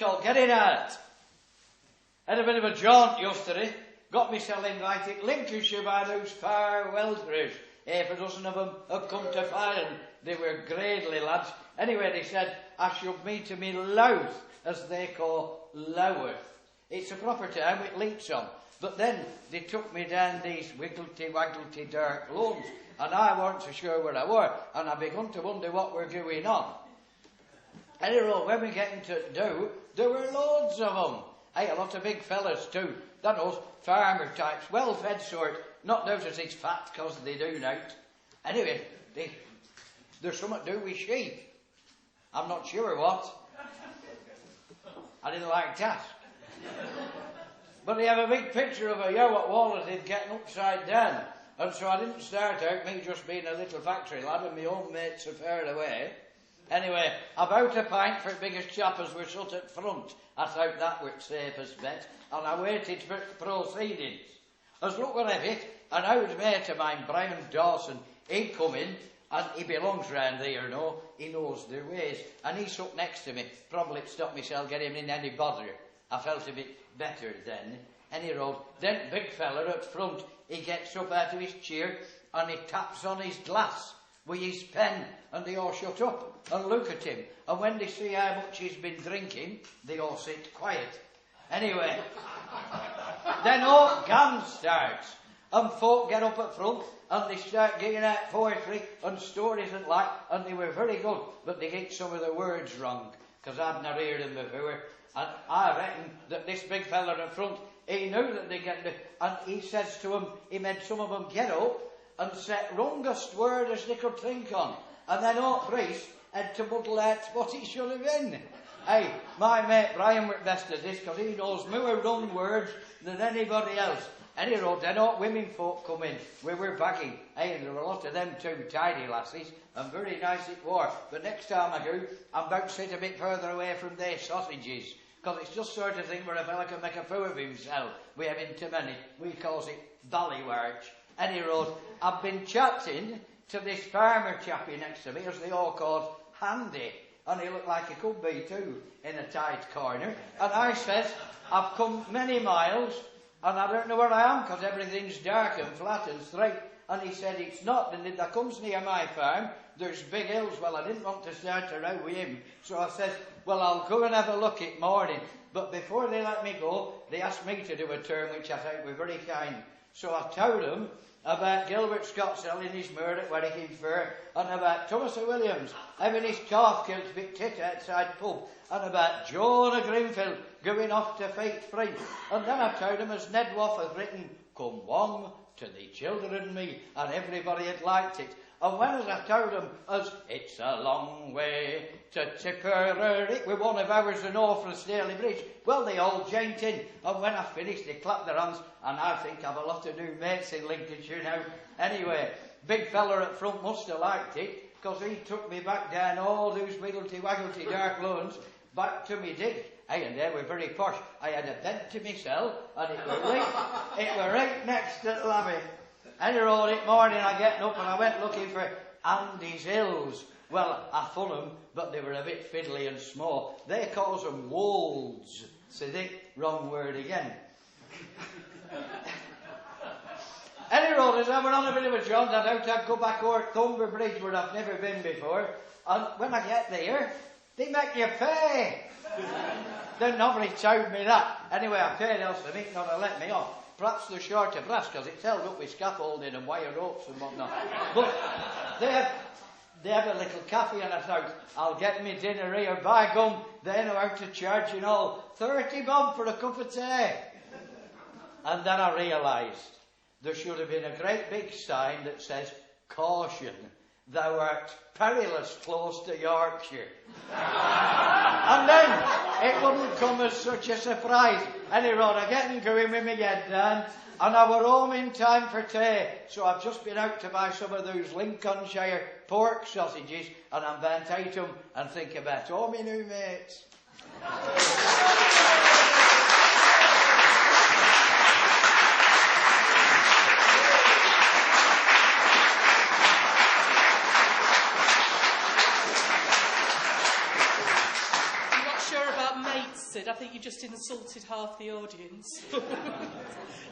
called Get It Out. Had a bit of a jaunt yesterday. Got myself invited Lincolnshire by those far welterers. Half a dozen of them had come to Fareham. They were gradely lads. Anyway, they said I should meet them in Louth, as they call Loworth. It's a proper town with links on. But then they took me down these wigglety-wagglety dark lanes, and I weren't so sure where I were, and I begun to wonder what were going on. Anyhow, when we get into do, there were loads of them. Hey, a lot of big fellas too. That was farmer types, well-fed sort. Not those as it's fat, because they do now. Anyway, there's something to do with sheep. I'm not sure what. I didn't like that. But they have a big picture of a yow at Wallerton getting upside down. And so I didn't start out, me just being a little factory lad, and my own mates are far away. Anyway, about a pint for biggest choppers were shut at front. I thought that was safest bet, and I waited for proceedings. I was looking at it, an old mate of mine, Brian Dawson, he come in, and he belongs round there, he knows their ways, and he sat next to me, probably stopped myself getting in any bother. I felt a bit better then. Anyhow, then big fella at front, he gets up out of his chair, and he taps on his glass with his pen, and they all shut up and look at him. And when they see how much he's been drinking, they all sit quiet. Anyway, then all guns starts, and folk get up at front, and they start giving out poetry and stories and like, and they were very good, but they get some of the words wrong, because I'd not heard them before. And I reckon that this big fella in front, he knew that they get the, and he says to them, he made some of them get up and say wrongest word as they could think on. And then all priest had to muddle out what he should have been. Hey, my mate Brian was best at this, because he knows more wrong words than anybody else. Anyhow, then all women folk come in. We were bagging. Hey, and there were a lot of them too, tidy lassies, and very nice it were. But next time I go, I'm about to sit a bit further away from their sausages, because it's just sort of thing where a fella can make a fool of himself. We haven't too many. We calls it ballywarch. Anyhow, I've been chatting to this farmer chappie next to me, as they all call Handy. And he looked like he could be too, in a tight corner. And I says, I've come many miles, and I don't know where I am, because everything's dark and flat and straight. And he said, it's not, and if that comes near my farm, there's big hills. Well, I didn't want to start a row with him. So I says, well, I'll go and have a look at morning. But before they let me go, they asked me to do a term, which I thought were very kind. So I told them about Gilbert Scott selling his murder at Werricking Fair, and about Thomas O. Williams having his calf killed to be tit outside pub, and about Jonah Greenfield going off to fight free. And then I told him, as Ned Waff had written, come one to the children and me, and everybody had liked it. And when as I told them, as it's a long way to Tipperary, with one of ours and all from Staley Bridge, well, they all joined in. And when I finished, they clapped their hands, and I think I've a lot of new mates in Lincolnshire now. Anyway, big fella at front must have liked it, because he took me back down all those wigglety-wagglety dark lanes, back to me dig. Hey, and they were very posh. I had a bed to myself, and it were right next to the lavvy. Anyhow, that morning I get up and I went looking for Andy's Hills. Well, I found them, but they were a bit fiddly and small. They calls them wolds. So wrong word again. Anyhow, as I went on a bit of a jaunt, I thought I'd go back over Thumber Bridge, where I've never been before. And when I get there, they make you pay. They nobody told me that. Anyway, I paid, else they ain't not to let me off. Perhaps they're short of brass, because it's held up with scaffolding and wire ropes and whatnot. But they have a little cafe, and I thought, I'll get me dinner here. By gum, they know how to charge and all. 30 bob for a cup of tea. And then I realised there should have been a great big sign that says, caution, thou art perilous close to Yorkshire. And then it wouldn't come as such a surprise. Anyhow, I getting going with my head down, and I were home in time for tea. So I've just been out to buy some of those Lincolnshire pork sausages, and I'm bound to eat them and think about all my new mates. our mates said, I think you just insulted half the audience.